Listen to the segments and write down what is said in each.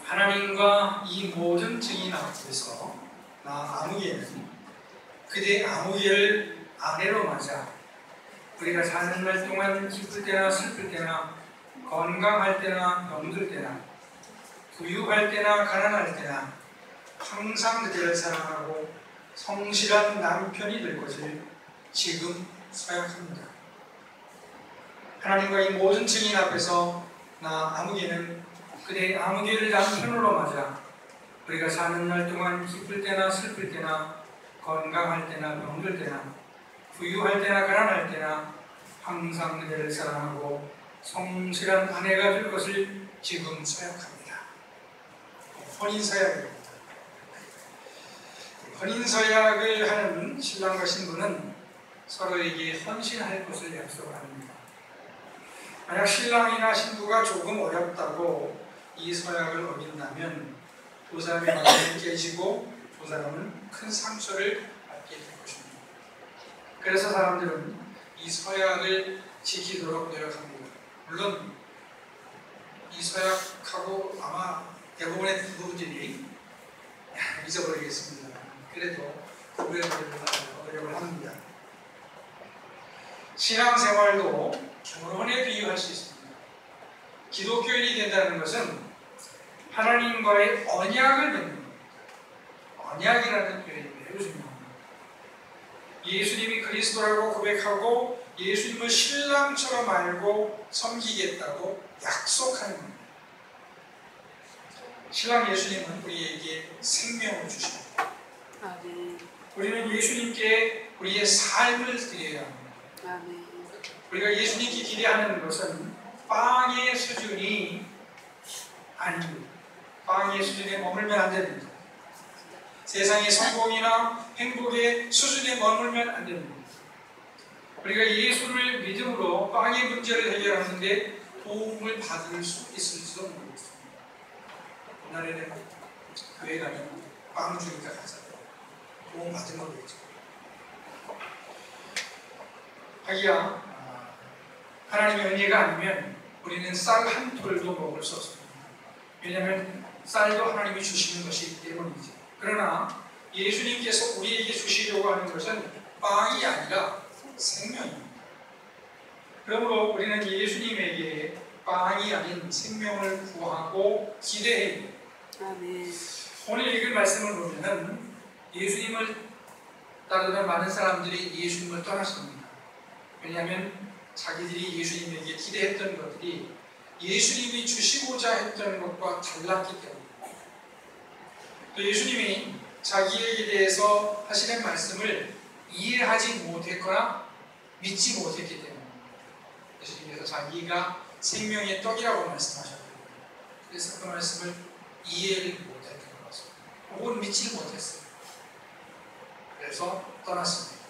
하나님과 이 모든 증인 앞에서 나 아무개는 그대의 아무개를 아내로 맞아 우리가 사는 날 동안 기쁠 때나 슬플 때나 건강할 때나 병들 때나 부유할 때나 가난할 때나 항상 그대를 사랑하고 성실한 남편이 될 것을 지금 서약합니다. 하나님과 이 모든 증인 앞에서 나 아무개는 그대의 아무개를 남편으로 맞아 우리가 사는 날 동안 기쁠 때나 슬플 때나 건강할 때나 병들 때나 부유할 때나 가난할 때나 항상 그대를 사랑하고 성실한 아내가 될 것을 지금 서약합니다. 혼인서약입니다. 혼인서약을 하는 신랑과 신부는 서로에게 헌신할 것을 약속합니다. 만약 신랑이나 신부가 조금 어렵다고 이 서약을 어긴다면 두 사람의 관계는 깨지고 두 사람은 큰 상처를 받게 될 것입니다. 그래서 사람들은 이 서약을 지키도록 노력합니다. 물론 이 서약하고 아마 대부분의 부부들이 잊어버리겠습니다. 그래도 노력을 합니다. 신앙생활도 결혼에 비유할 수 있습니다. 기독교인이 된다는 것은 하나님과의 언약을 맺는 겁니다. 언약이라는 표현이 매우 중요합니다. 예수님이 그리스도라고 고백하고 예수님을 신랑처럼 알고 섬기겠다고 약속하는 겁니다. 신랑 예수님은 우리에게 생명을 주십니다. 우리는 예수님께 우리의 삶을 드려야 합니다. 우리가 예수님께 기대하는 것은 빵의 수준이 아닙니다. 빵의 수준에 머물면 안 됩니다. 세상의 성공이나 행복의 수준에 머물면 안 됩니다. 우리가 예수를 믿음으로 빵의 문제를 해결하는데 도움을 받을 수 있을지도 모르겠습니다. 옛날에는 교회 가면 빵 주니까 가서 도움 받은 거겠죠. 하기야 하나님의 은혜가 아니면 우리는 쌀 한 톨도 먹을 수 없습니다. 왜냐하면 쌀도 하나님이 주시는 것이기 때문이죠. 그러나 예수님께서 우리에게 주시려고 하는 것은 빵이 아니라 생명입니다. 그러므로 우리는 예수님에게 빵이 아닌 생명을 구하고 기대해야 합니다. 오늘 읽은 말씀을 보면 예수님을 따르는 많은 사람들이 예수님을 떠났습니다. 왜냐하면 자기들이 예수님에게 기대했던 것들이 예수님이 주시고자 했던 것과 달랐기 때문입니다. 또 예수님이 자기에게 대해서 하시는 말씀을 이해하지 못했거나 믿지 못했기 때문입니다. 예수님께서 자기가 생명의 떡이라고 말씀하셨거든요. 그래서 그 말씀을 이해를 못했던 것입니다. 혹은 믿지 못했어요. 그래서 떠났습니다.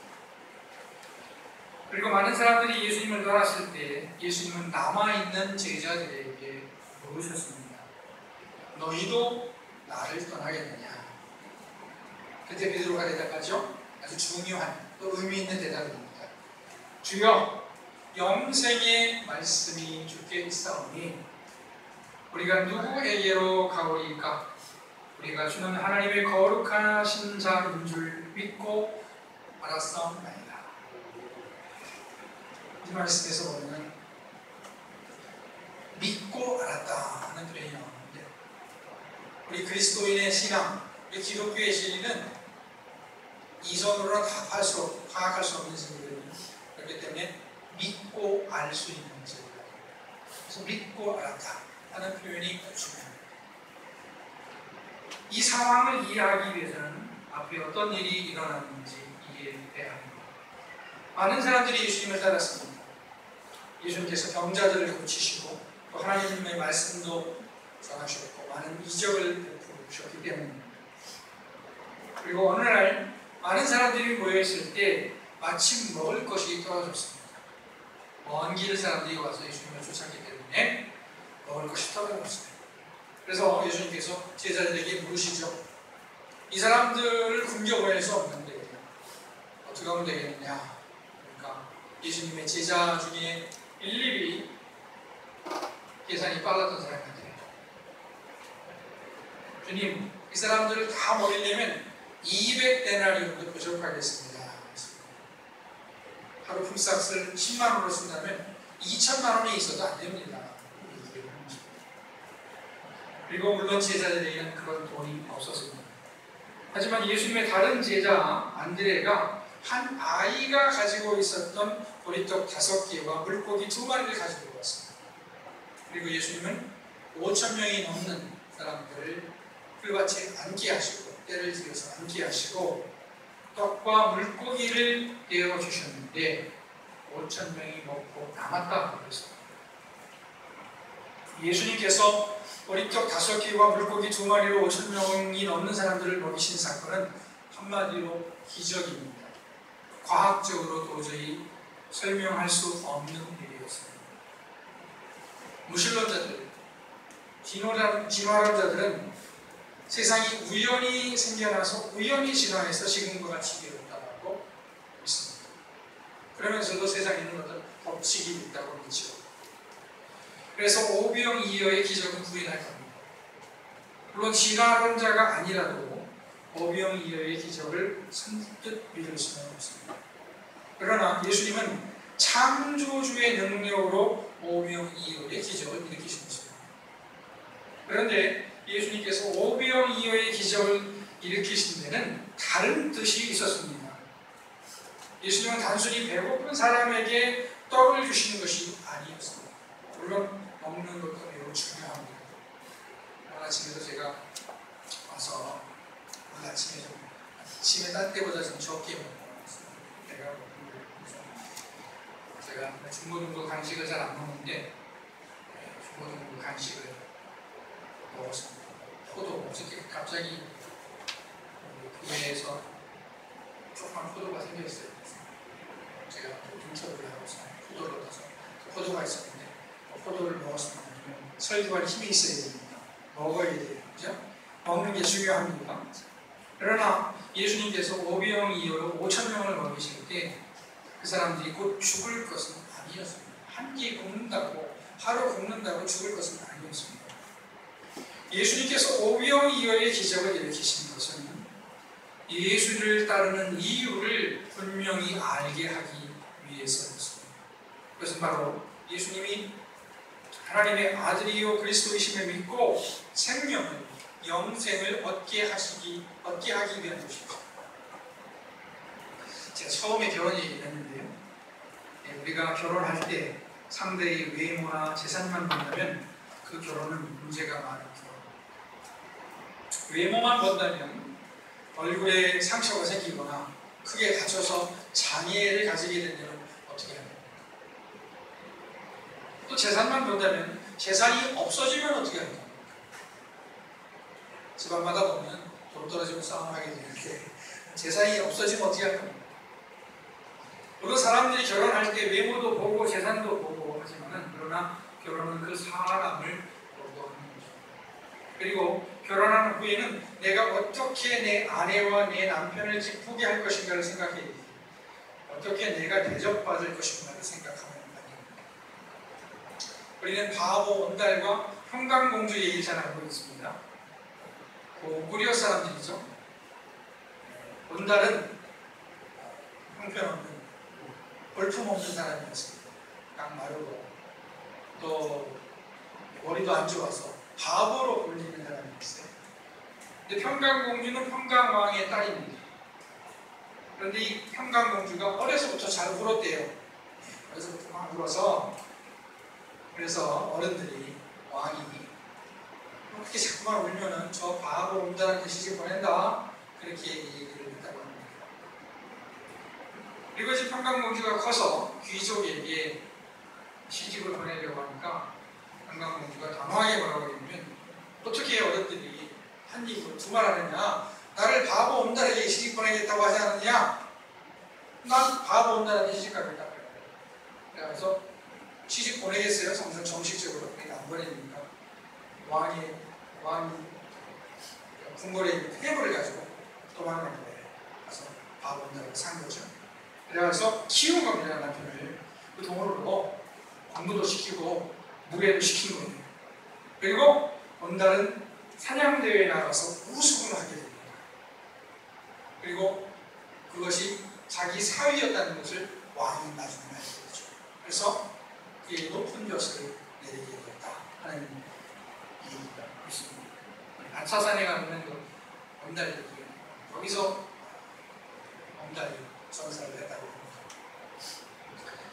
그리고 많은 사람들이 예수님을 떠났을 때 예수님은 남아있는 제자들에게 물으셨습니다. 너희도 나를 떠나겠느냐? 그때 베드로가 대답하죠. 아주 중요한 또 의미 있는 대답입니다. 주여, 영생의 말씀이 주께 있사오니 우리가 누구에게로 가오리까? 우리가 주는 하나님의 거룩하신 자인 줄 믿고 알았사옵나이다. 이 말씀에서 보면 믿고 알았다는 표현이 나오는데 우리 그리스도인의 신앙, 우리 기독교의 진리는 이성으로는 파악할 수 없는 진리거든요. 그렇기 때문에 믿고 알 수 있는 진리입니다. 그래서 믿고 알았다 하는 표현이 중요합니다. 이 상황을 이해하기 위해서는 앞에 어떤 일이 일어났는지 이해해야 합니다. 많은 사람들이 예수님을 따랐습니다. 예수님께서 병자들을 고치시고 또 하나님의 말씀도 전하셨고 많은 이적을 베푸셨기 때문입니다. 그리고 어느 날 많은 사람들이 모여있을 때 마침 먹을 것이 떨어졌습니다. 먼 길 사람들이 와서 예수님을 쫓았기 때문에 먹을 것이 떨어졌어요. 그래서 예수님께서 제자들에게 물으시죠. 이 사람들을 굶겨보낼 수 없는데 어떻게 하면 되겠느냐. 그러니까 예수님의 제자 중에 일일이 계산이 빨랐던 사람이 돼요. 주님, 이 사람들을 다 먹이려면 200데나리온도 부족하겠습니다. 하루 품삯을 10만 원으로 쓴다면 2천만 원이 있어도 안 됩니다. 그리고 물론 제자들에게는 그런 돈이 없었습니다. 하지만 예수님의 다른 제자 안드레가 한 아이가 가지고 있었던 보리떡 5개와 물고기 2마리를 가지고 왔습니다. 그리고 예수님은 5,000명이 넘는 사람들을 풀밭에 앉게 하시고 때를 지어서 앉게 하시고 떡과 물고기를 떼어 주셨는데 5,000명이 먹고 남았다 그랬습니다. 예수님께서 보리떡 5개와 물고기 2마리로 5,000명이 넘는 사람들을 먹이신 사건은 한마디로 기적입니다. 과학적으로 도저히 설명할 수 없는 일이었습니다. 무신론자들, 진화론자들은 세상이 우연히 생겨나서 우연히 진화해서 지금과 같이 되었다고 믿습니다. 그러면서도 세상에는 어떤 법칙이 있다고 믿죠. 그래서 오병이어의 기적은 부인할 겁니다. 물론 진화론자가 아니라도 오병이어의 기적을 선뜻 믿을 수는 없습니다. 그러나 예수님은 창조주의 능력으로 오병이어의 기적을 일으키신 것입니다. 그런데 예수님께서 오병이어의 기적을 일으키신 데는 다른 뜻이 있었습니다. 예수님은 단순히 배고픈 사람에게 떡을 주시는 것이 아니었습니다. 물론 먹는 것도 매우 중요합니다. 오늘 아침에도 제가 와서 오늘 아침에 딴 때보다 좀 적게 먹었어요. 제가 중고등부 간식을 잘 안 먹는데 중고등부 간식을 먹었습니다. 포도, 어저께 갑자기 교회에서 조그만 포도가 생겨있어요. 제가 인터뷰를 하고 있어요. 포도를 얻어서 포도가 있었는데 포도를 먹었습니다. 설교할 힘이 있어야 됩니다. 먹어야 돼요. 그죠? 먹는 게 중요합니다. 그러나 예수님께서 오병이어로 5,000명을 먹이실 때 그 사람들이 곧 죽을 것은 아니었습니다. 한 끼 굶는다고, 하루 굶는다고 죽을 것은 아니었습니다. 예수님께서 오병이어의 기적을 일으키신 것은 예수를 따르는 이유를 분명히 알게 하기 위해서였습니다. 그것은 바로 예수님이 하나님의 아들이요 그리스도이심을 믿고 생명을, 영생을 얻게 하기 위한 것입니다. 제가 처음에 결혼 얘기를 했는데요. 우리가 결혼할 때 상대의 외모나 재산만 본다면 그 결혼은 문제가 많죠. 외모만 본다면 얼굴에 상처가 생기거나 크게 다쳐서 장애를 가지게 되면 어떻게 합니까? 또 재산만 본다면 재산이 없어지면 어떻게 합니까? 집안마다 보면 돈 떨어지면 싸움을 하게 되는데 재산이 없어지면 어떻게 할까? 물론 사람들이 결혼할 때 외모도 보고 재산도 보고 하지만은 그러나 결혼은 그 사람을 보고 하는 거죠. 그리고 결혼한 후에는 내가 어떻게 내 아내와 내 남편을 기쁘게 할 것인가를 생각해야 돼요. 어떻게 내가 대접받을 것인가를 생각하면 아닙니다. 우리는 바보 온달과 평강공주 얘기를 잘 알고 있습니다. 고구려 사람들이죠. 온달은 형편없는 볼품없는 사람이었습니다. 딱 마르고 또 머리도 안 좋아서 바보로 불리는 사람이었어요. 근데 평강공주는 평강왕의 딸입니다. 그런데 이 평강공주가 어려서부터 잘 울었대요. 어려서부터 막 울어서 그래서 어른들이 왕이 그렇게 자꾸만 울면은 저 바보 온달한테 시집 보낸다 그렇게 얘기를 했다고 합니다. 그리고 이제 평강공주가 커서 귀족에게 시집을 보내려고 하니까 평강공주가 당황하게 뭐라고 했냐면 어떻게 어른들이 한 입으로 두 말 하느냐, 나를 바보 온달에게 시집 보내겠다고 하지 않느냐, 난 바보 온달한테 시집 가겠다. 그래서 시집 보내겠어요? 정식적으로 안 보내니까 왕이 궁궐에 있는 폐물을 가지고 도망간 거예요. 그래서 바보 온달을 산 거죠. 그래서 키운 겁니다. 남편을 그 돈으로 공부도 시키고 무예도 시킨 거예요. 그리고 온달은 사냥대회에 나가서 우승을 하게 됩니다. 그리고 그것이 자기 사위였다는 것을 왕이 나중에 알게 되죠. 그래서 그의 높은 벼슬을 내리게 되었다 하는 얘기가 있습니다. 아차산에 가면 그 엄달이 거기서 엄달이 전사를 했다고 합니다.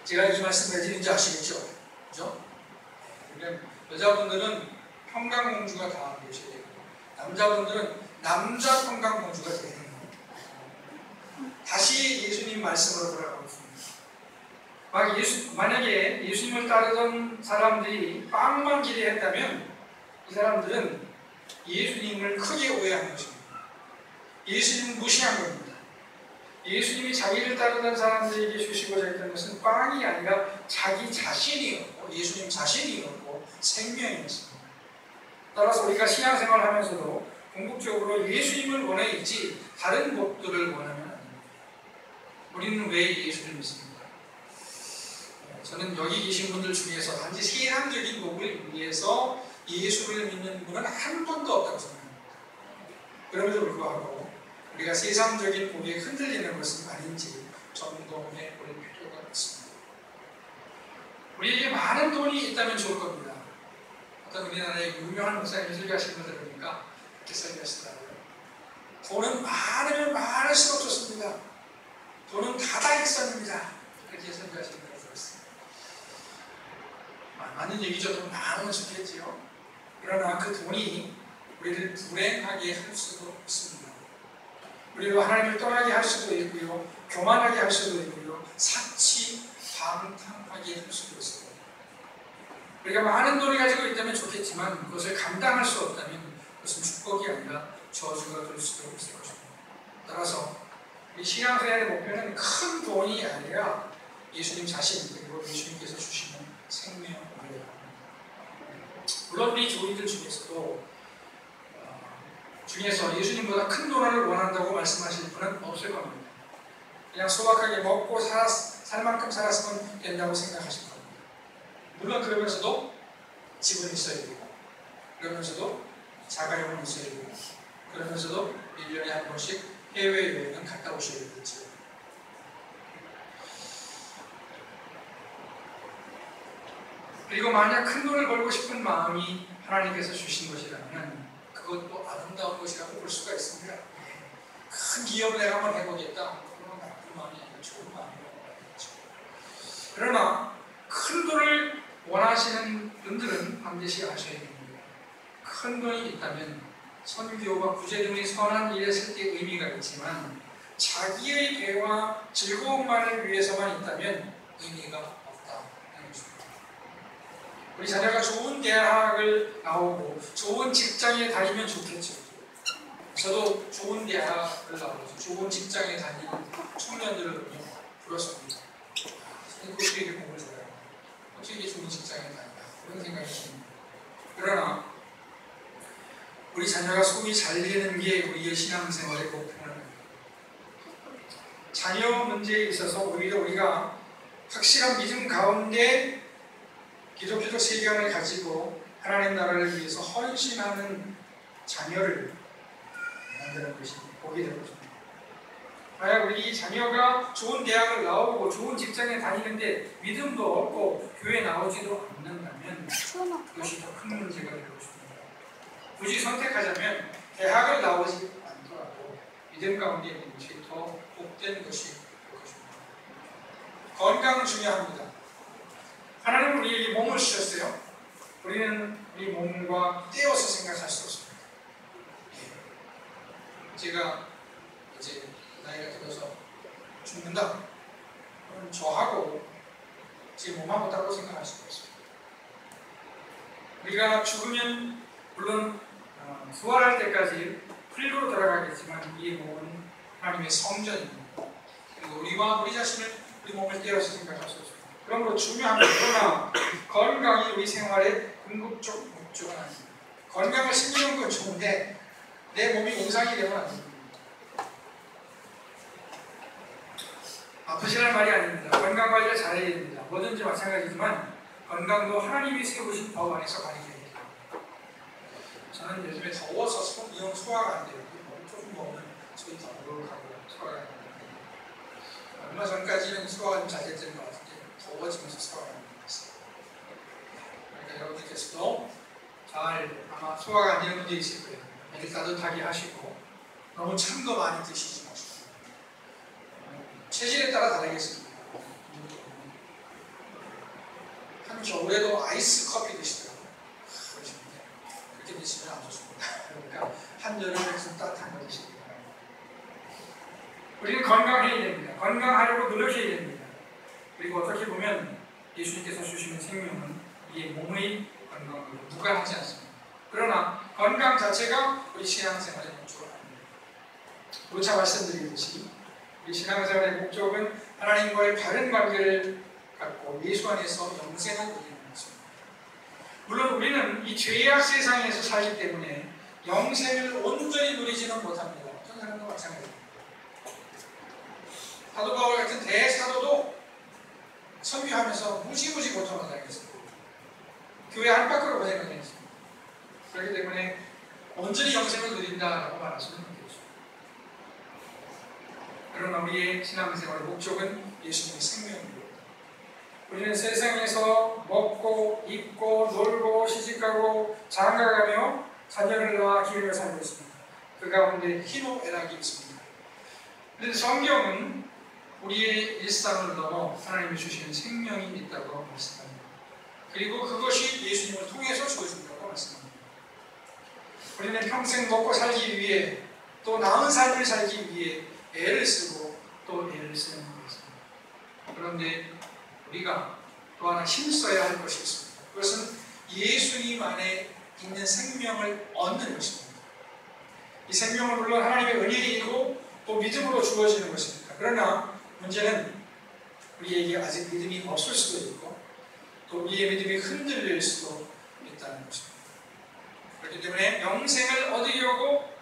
제가 이 말씀 왜 드리는지 아시겠죠? 그죠? 그러니까 여자분들은 평강공주가 다 되셔야 되고 남자분들은 남자 평강공주가 되는 거예요. 다시 예수님 말씀으로 돌아가겠습니다. 만약에 예수님을 따르던 사람들이 빵만 기대했다면 이 사람들은 예수님을 크게 오해한 것입니다. 예수님을 무시한 겁니다. 예수님이 자기를 따르던 사람들에게 주시고자 했던 것은 빵이 아니라 자기 자신이었고 예수님 자신이었고 생명이었습니다. 따라서 우리가 신앙생활을 하면서도 궁극적으로 예수님을 원해야지 다른 것들을 원하면 안 됩니다. 우리는 왜 예수를 믿습니까? 저는 여기 계신 분들 중에서 단지 세상적인 복을 위해서 예수를 믿는 분은 한 분도 없다고 생각합니다. 그럼에도 불구하고 우리가 세상적인 복에 흔들리는 것은 아닌지 점검해 볼 필요가 있습니다. 우리에게 많은 돈이 있다면 좋을 겁니다. 어떤 우리나라의 유명한 목사님이 설교하시는 걸 들으니까 이렇게 설교하시더라고요. 돈은 많으면 많을수록 좋습니다. 돈은 다다익선입니다. 이렇게 설교하시는 걸 들었어요. 맞는 얘기죠. 돈 많으면 좋겠지요. 그러나 그 돈이 우리를 불행하게 할 수도 있습니다. 우리를 하나님을 떠나게 할 수도 있고요. 교만하게 할 수도 있고요. 사치방탕하게 할 수도 있어요. 우리가 많은 돈을 가지고 있다면 좋겠지만 그것을 감당할 수 없다면 그것은 축복이 아니라 저주가 될 수도 있을 것입니다. 따라서 이 신앙생활의 목표는 큰 돈이 아니라 예수님 자신 그리고 예수님께서 주시는 생명을 합니다. 물론 우리 교인들 중에서 예수님보다 큰 돈을 원한다고 말씀하실 분은 없을 겁니다. 그냥 소박하게 먹고 살 만큼 살았으면 된다고 생각하실 겁니다. 물론 그러면서도 집은 있어야 되고 그러면서도 자가용은 있어야 되고 그러면서도 1년에 한 번씩 해외여행은 갔다 오셔야 되겠죠. 그리고 만약 큰 돈을 벌고 싶은 마음이 하나님께서 주신 것이라면 그것도 아름다운 것이라고 볼 수가 있습니다. 큰 기업을 내가 한번 해보겠다. 그건 나쁜 마음이 아니라 좋은 마음이라고 봐야겠죠. 그러나 큰 돈을 원하시는 분들은 반드시 아셔야 됩니다. 큰 돈이 있다면 선교와 구제 등의 선한 일에 쓸 때 의미가 있지만 자기의 배와 즐거움만을 위해서만 있다면 의미가 없다. 우리 자녀가 좋은 대학을 나오고 좋은 직장에 다니면 좋겠죠. 저도 좋은 대학을 나오고 좋은 직장에 다니는 청년들을 불렀습니다. 어떻게 공부를 잘해요? 어떻게 좋은 직장에 다니냐? 그런 생각이 듭니다. 그러나 우리 자녀가 속이 잘 되는 게 우리의 신앙생활의 목표는 아닙니다. 자녀 문제에 있어서 오히려 우리가 확실한 믿음 가운데 기독교적 세계관을 가지고 하나님 나라를 위해서 헌신하는 자녀를 만드는 것이 복이 되는 것입니다. 만약 우리 자녀가 좋은 대학을 나오고 좋은 직장에 다니는데 믿음도 없고 교회 나오지도 않는다면 그것이 더 큰 문제가 될 것입니다. 굳이 선택하자면 대학을 나오지 않더라도 믿음 가운데 있는 것이 더 복된 것이 될 것입니다. 건강 중요합니다. 하나님은 우리에게 몸을 주셨어요. 우리는 우리 몸과 떼어서 생각할 수 없습니다. 제가 이제 나이가 들어서 죽는다. 그럼 저하고 제 몸하고 따로 생각할 수가 없습니다. 우리가 죽으면 물론 부활할 때까지 풀리로 돌아가겠지만 이 몸은 하나님의 성전입니다. 그리고 우리와 우리 자신을 우리 몸을 떼어서 생각할 수 없습니다. 그러므로 중요합니다. 그러나 건강이 우리 생활의 궁극적 목적은 아닙니다. 건강을 신기는 건 좋은데 내 몸이 우상이 되면 안 됩니다. 아프시라는 말이 아닙니다. 건강 관리를 잘해야 됩니다. 뭐든지 마찬가지지만 건강도 하나님이 세우신 법 안에서 관리해야 됩니다. 저는 요즘에 더워서 영 소화가 안 돼요. 조금 먹으면 속이 더부룩하고 소화가 안 돼요. 얼마 전까지는 소화가 좀 잘 됐던 것 같은데 더워지면서 소화가 안 됐어요. 그러니까 여러분들께서도 잘 아마 소화가 안 되는 분들이 있을 거예요. 매일 따뜻하게 하시고 너무 찬 거 많이 드시지 마시고 체질에 따라 다르겠습니다. 한 겨울에도 아이스 커피 드시더라고요. 그렇게 드시면 안 좋습니다. 그러니까 한여름에 좀 따뜻한 거 드시기 바랍니다. 우리는 건강해야 됩니다. 건강하려고 노력해야 됩니다. 그리고 어떻게 보면 예수님께서 주시는 생명은 이게 몸의 건강으로 무관하지 않습니다. 그러나 건강 자체가 우리 신앙생활의 목적은 아닙니다. 누차 말씀드리듯이 우리 신앙생활의 목적은 하나님과의 바른 관계를 갖고 예수 안에서 영생을 누리는 것입니다. 물론 우리는 이 죄악 세상에서 살기 때문에 영생을 온전히 누리지는 못합니다. 어떤 사람도 마찬가지입니다. 사도 바울 같은 대사도도 선교하면서 무지무지 고통을 당했습니다. 교회 안팎으로 고생을 당했습니다. 그렇기 때문에 온전히 영생을 누린다라고 말할 수는 없겠죠. 그러나 우리의 신앙생활의 목적은 예수님의 생명입니다. 우리는 세상에서 먹고 입고 놀고 시집가고 장가가며 자녀를 낳아 기르며 살고 있습니다. 그 가운데 희노애락이 있습니다. 그런데 성경은 우리의 일상을 넘어 하나님이 주시는 생명이 있다고 말씀합니다. 그리고 그것이 예수님을 통해서 주어진다고 말씀합니다. 우리는 평생 먹고 살기 위해 또 나은 삶을 살기 위해 애를 쓰고 또 애를 쓰는 것입니다. 그런데 우리가 또 하나 힘써야 할 것이 있습니다. 그것은 예수님 안에 있는 생명을 얻는 것입니다. 이 생명은 물론 하나님의 은혜이고 또 믿음으로 주어지는 것입니다. 그러나 문제는 우리에게 아직 믿음이 없을 수도 있고 또 우리의 믿음이 흔들릴 수도 있다는 것입니다. 그렇기 때문에 영생을 얻으려고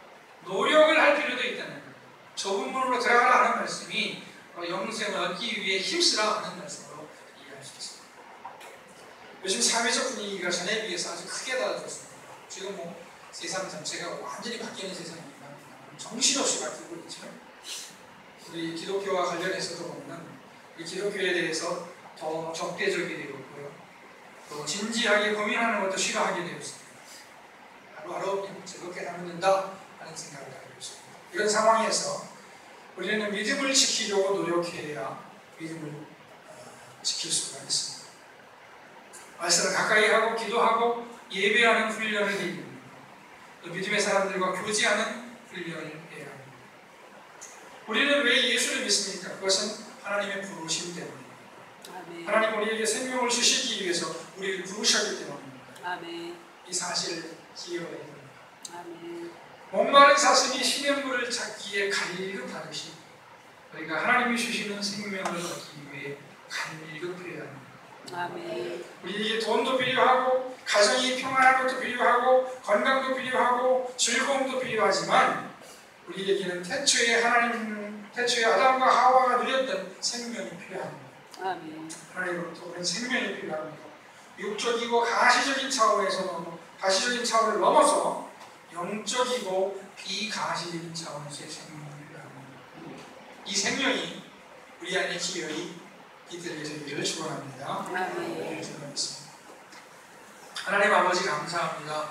노력을 할 필요도 있다는 거예요. 좁은 문으로 들어가라 하는 말씀이 영생을 얻기 위해 힘쓰라 하는 말씀으로 이해할 수 있습니다. 요즘 사회적 분위기가 전에 비해서 아주 크게 달라졌습니다. 지금 세상 전체가 완전히 바뀌는 세상입니다. 정신없이 바뀌고 있죠. 우리 기독교와 관련해서도 보면 이 기독교에 대해서 더 적대적이 되었고요. 또 진지하게 고민하는 것도 싫어하게 되었습니다. 하루하루 즐겁게 살면 된다 하는 생각을 가지고 있습니다. 이런 상황에서 우리는 믿음을 지키려고 노력해야 믿음을 지킬 수가 있습니다. 말씀을 가까이 하고 기도하고 예배하는 훈련을 해야 됩니다. 또 믿음의 사람들과 교제하는 훈련을 해야 합니다. 우리는 왜 예수를 믿습니까? 그것은 하나님의 부르심 때문입니다. 아멘. 하나님 우리에게 생명을 주시기 위해서 우리를 부르셨기 때문입니다. 아멘. 이 사실을 기억해야 됩니다. 아멘. 목마른 사슴이 시냇물을 찾기에 갈급하듯이 우리가 하나님이 주시는 생명을 얻기 위해 갈급해야 합니다. 아멘. 우리에게 돈도 필요하고 가정이 평안한 것도 필요하고 건강도 필요하고 즐거움도 필요하지만 우리에게는 태초에 아담과 하와가 누렸던 생명이 필요합니다. 아멘. 하나님으로부터 그런 생명이 필요합니다. 육적이고 가시적인 차원을 넘어서 영적이고 비가시적인 차원에서의 생명이 필요합니다. 이 생명이 우리 안에 기어이 이들에게 되기를 축원합니다. 아멘. 하나님 아버지 감사합니다.